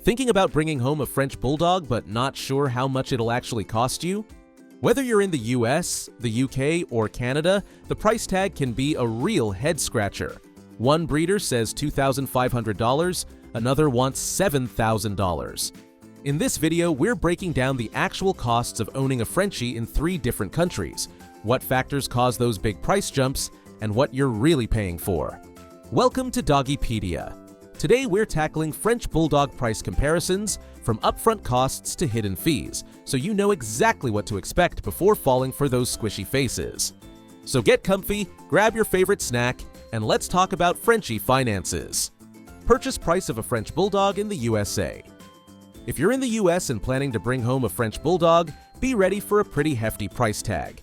Thinking about bringing home a French Bulldog but not sure how much it'll actually cost you? Whether you're in the US, the UK, or Canada, the price tag can be a real head-scratcher. One breeder says $2,500, another wants $7,000. In this video, we're breaking down the actual costs of owning a Frenchie in 3 different countries, what factors cause those big price jumps, and what you're really paying for. Welcome to Doggy Pedia. Today we're tackling French Bulldog price comparisons, from upfront costs to hidden fees, so you know exactly what to expect before falling for those squishy faces. So get comfy, grab your favorite snack, and let's talk about Frenchie finances. Purchase price of a French Bulldog in the USA. If you're in the US and planning to bring home a French Bulldog, be ready for a pretty hefty price tag.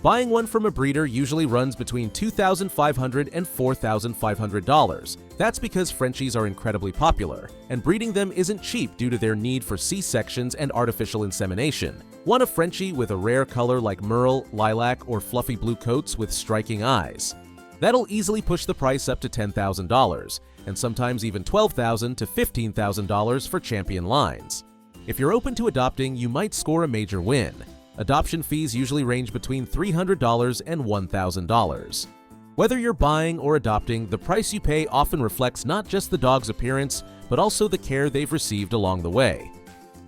Buying one from a breeder usually runs between $2,500 and $4,500. That's because Frenchies are incredibly popular, and breeding them isn't cheap due to their need for C-sections and artificial insemination. Want a Frenchie with a rare color like merle, lilac, or fluffy blue coats with striking eyes? That'll easily push the price up to $10,000, and sometimes even $12,000 to $15,000 for champion lines. If you're open to adopting, you might score a major win. Adoption fees usually range between $300 and $1,000. Whether you're buying or adopting, the price you pay often reflects not just the dog's appearance, but also the care they've received along the way.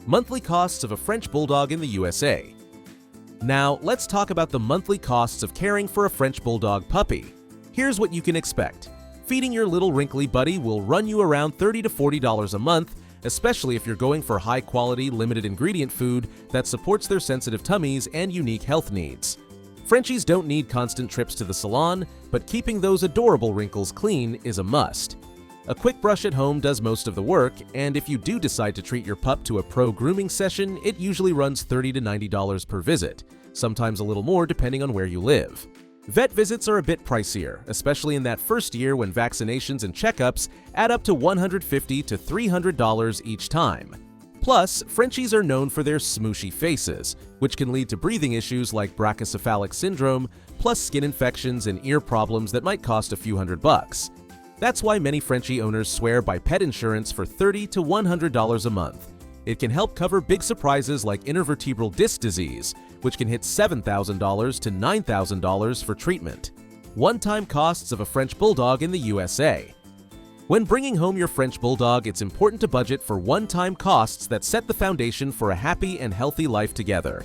Monthly costs of a French Bulldog in the USA. Now, let's talk about the monthly costs of caring for a French Bulldog puppy. Here's what you can expect. Feeding your little wrinkly buddy will run you around $30 to $40 a month, especially if you're going for high-quality, limited-ingredient food that supports their sensitive tummies and unique health needs. Frenchies don't need constant trips to the salon, but keeping those adorable wrinkles clean is a must. A quick brush at home does most of the work, and if you do decide to treat your pup to a pro grooming session, it usually runs $30 to $90 per visit, sometimes a little more depending on where you live. Vet visits are a bit pricier, especially in that first year when vaccinations and checkups add up to $150 to $300 each time. Plus, Frenchies are known for their smooshy faces, which can lead to breathing issues like brachycephalic syndrome, plus skin infections and ear problems that might cost a few $100. That's why many Frenchie owners swear by pet insurance for $30 to $100 a month. It can help cover big surprises like intervertebral disc disease, which can hit $7,000 to $9,000 for treatment. One-time costs of a French Bulldog in the USA. When bringing home your French Bulldog, it's important to budget for one-time costs that set the foundation for a happy and healthy life together.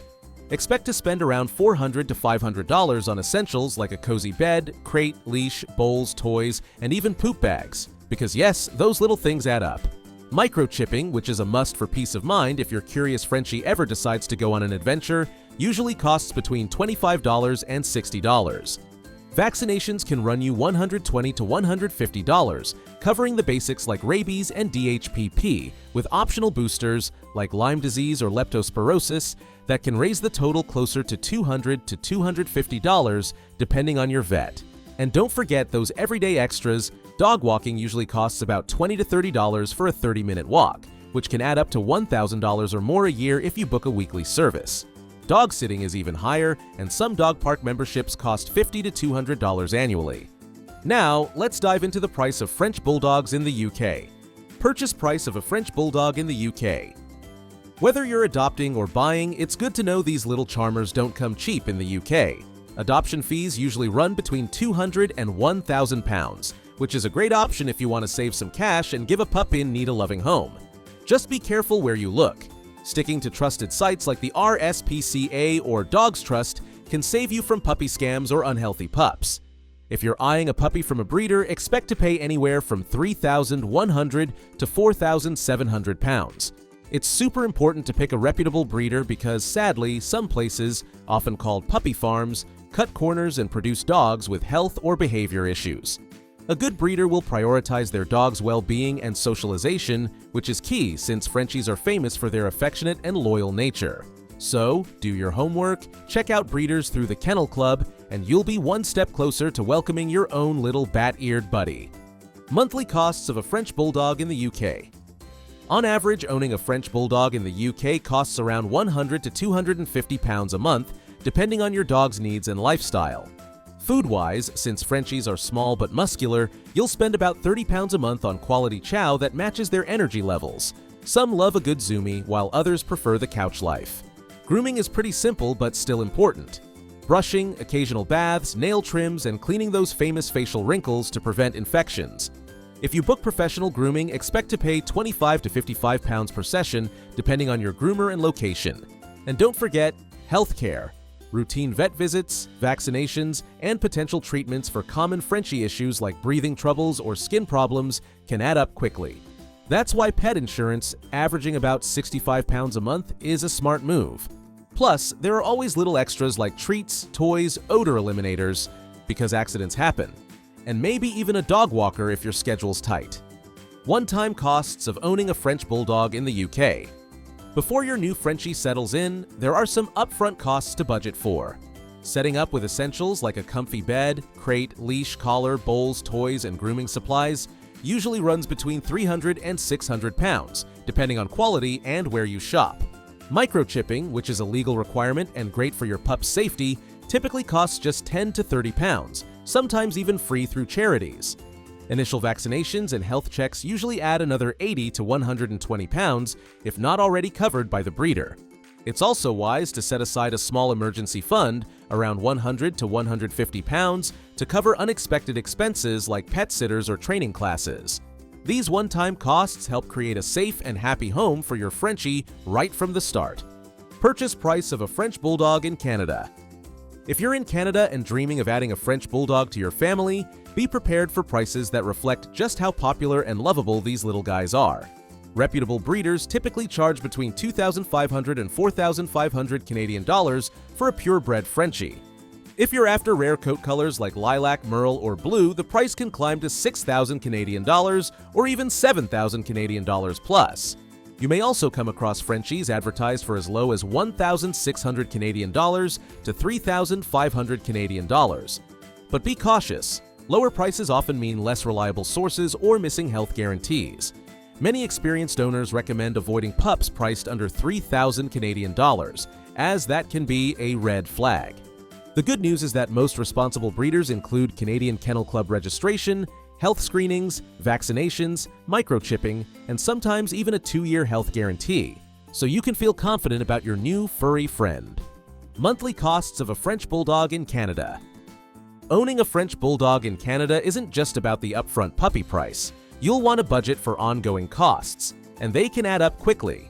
Expect to spend around $400 to $500 on essentials like a cozy bed, crate, leash, bowls, toys, and even poop bags. Because yes, those little things add up. Microchipping, which is a must for peace of mind if your curious Frenchie ever decides to go on an adventure, usually costs between $25 and $60. Vaccinations can run you $120 to $150, covering the basics like rabies and DHPP, with optional boosters like Lyme disease or leptospirosis that can raise the total closer to $200 to $250 depending on your vet. And don't forget those everyday extras. Dog walking usually costs about $20 to $30 for a 30-minute walk, which can add up to $1,000 or more a year if you book a weekly service. Dog sitting is even higher, and some dog park memberships cost $50 to $200 annually. Now, let's dive into the price of French Bulldogs in the UK. Purchase price of a French Bulldog in the UK. Whether you're adopting or buying, it's good to know these little charmers don't come cheap in the UK. Adoption fees usually run between £200 and £1,000, which is a great option if you want to save some cash and give a pup in need a loving home. Just be careful where you look. Sticking to trusted sites like the RSPCA or Dogs Trust can save you from puppy scams or unhealthy pups. If you're eyeing a puppy from a breeder, expect to pay anywhere from £3,100 to £4,700. It's super important to pick a reputable breeder because, sadly, some places, often called puppy farms, cut corners and produce dogs with health or behavior issues. A good breeder will prioritize their dog's well-being and socialization, which is key since Frenchies are famous for their affectionate and loyal nature. So, do your homework, check out breeders through the Kennel Club, and you'll be one step closer to welcoming your own little bat-eared buddy. Monthly costs of a French Bulldog in the UK. On average, owning a French Bulldog in the UK costs around £100 to £250 a month, depending on your dog's needs and lifestyle. Food-wise, since Frenchies are small but muscular, you'll spend about £30 a month on quality chow that matches their energy levels, Some love a good zoomie, while others prefer the couch life. Grooming is pretty simple but still important. Brushing, occasional baths, nail trims, and cleaning those famous facial wrinkles to prevent infections. If you book professional grooming, expect to pay £25 to £55 per session, depending on your groomer and location. And don't forget, healthcare. Routine vet visits, vaccinations, and potential treatments for common Frenchie issues like breathing troubles or skin problems can add up quickly. That's why pet insurance, averaging about £65 a month, is a smart move. Plus, there are always little extras like treats, toys, odor eliminators, because accidents happen, and maybe even a dog walker if your schedule's tight. One-time costs of owning a French Bulldog in the UK. Before your new Frenchie settles in, there are some upfront costs to budget for. Setting up with essentials like a comfy bed, crate, leash, collar, bowls, toys, and grooming supplies usually runs between £300 and £600, depending on quality and where you shop. Microchipping, which is a legal requirement and great for your pup's safety, typically costs just £10 to £30, sometimes even free through charities. Initial vaccinations and health checks usually add another £80 to £120 if not already covered by the breeder. It's also wise to set aside a small emergency fund, around £100 to £150, to cover unexpected expenses like pet sitters or training classes. These one-time costs help create a safe and happy home for your Frenchie right from the start. Purchase price of a French Bulldog in Canada. If you're in Canada and dreaming of adding a French Bulldog to your family, be prepared for prices that reflect just how popular and lovable these little guys are. Reputable breeders typically charge between $2,500 and $4,500 Canadian dollars for a purebred Frenchie. If you're after rare coat colors like lilac, merle, or blue, the price can climb to $6,000 Canadian dollars or even $7,000 Canadian dollars plus. You may also come across Frenchies advertised for as low as $1,600 Canadian dollars to $3,500 Canadian dollars. But be cautious. Lower prices often mean less reliable sources or missing health guarantees. Many experienced owners recommend avoiding pups priced under $3,000 Canadian dollars, as that can be a red flag. The good news is that most responsible breeders include Canadian Kennel Club registration, health screenings, vaccinations, microchipping, and sometimes even a 2-year health guarantee, so you can feel confident about your new furry friend. Monthly costs of a French Bulldog in Canada. Owning a French Bulldog in Canada isn't just about the upfront puppy price. You'll want a budget for ongoing costs, and they can add up quickly.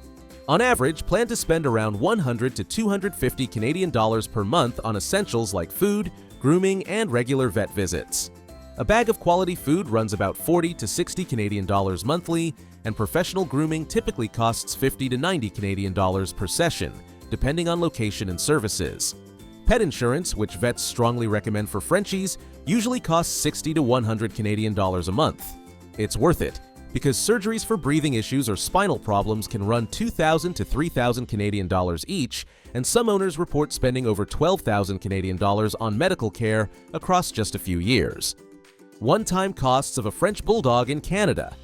On average, plan to spend around $100 to $250 Canadian dollars per month on essentials like food, grooming, and regular vet visits. A bag of quality food runs about $40 to $60 Canadian dollars monthly, and professional grooming typically costs $50 to $90 Canadian dollars per session, depending on location and services. Pet insurance, which vets strongly recommend for Frenchies, usually costs $60 to $100 Canadian dollars a month. It's worth it, because surgeries for breathing issues or spinal problems can run $2,000 to $3,000 Canadian dollars each, and some owners report spending over $12,000 Canadian dollars on medical care across just a few years. One-time costs of a French Bulldog in Canada.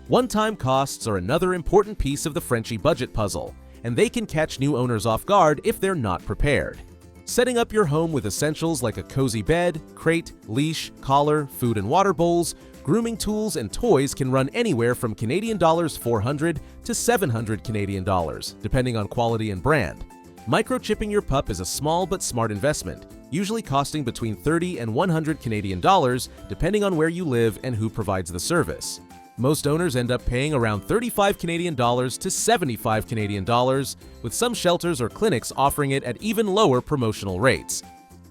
One-time costs are another important piece of the Frenchie budget puzzle, and they can catch new owners off guard if they're not prepared. Setting up your home with essentials like a cozy bed, crate, leash, collar, food and water bowls, grooming tools, and toys can run anywhere from Canadian dollars $400 to $700 Canadian dollars, depending on quality and brand. Microchipping your pup is a small but smart investment, usually costing between $30 and $100 Canadian dollars, depending on where you live and who provides the service. Most owners end up paying around $35 Canadian dollars to $75 Canadian dollars, with some shelters or clinics offering it at even lower promotional rates.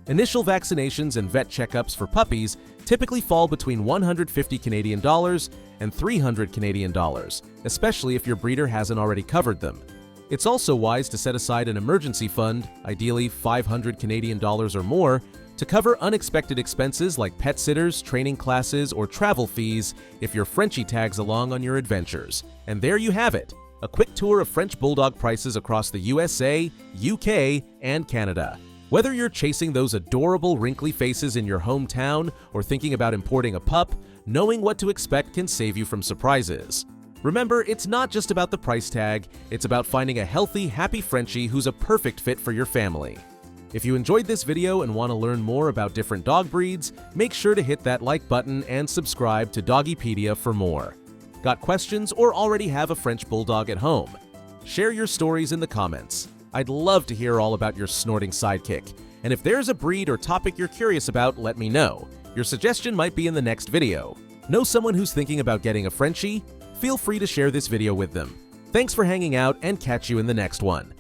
Initial vaccinations and vet checkups for puppies typically fall between $150 Canadian dollars and $300 Canadian dollars, especially if your breeder hasn't already covered them. It's also wise to set aside an emergency fund, ideally $500 Canadian dollars or more, to cover unexpected expenses like pet sitters, training classes, or travel fees if your Frenchie tags along on your adventures. And there you have it, a quick tour of French Bulldog prices across the USA, UK, and Canada. Whether you're chasing those adorable wrinkly faces in your hometown or thinking about importing a pup, knowing what to expect can save you from surprises. Remember, it's not just about the price tag, it's about finding a healthy, happy Frenchie who's a perfect fit for your family. If you enjoyed this video and want to learn more about different dog breeds, make sure to hit that like button and subscribe to Doggy Pedia for more. Got questions or already have a French Bulldog at home? Share your stories in the comments. I'd love to hear all about your snorting sidekick. And if there's a breed or topic you're curious about, let me know. Your suggestion might be in the next video. Know someone who's thinking about getting a Frenchie? Feel free to share this video with them. Thanks for hanging out and catch you in the next one.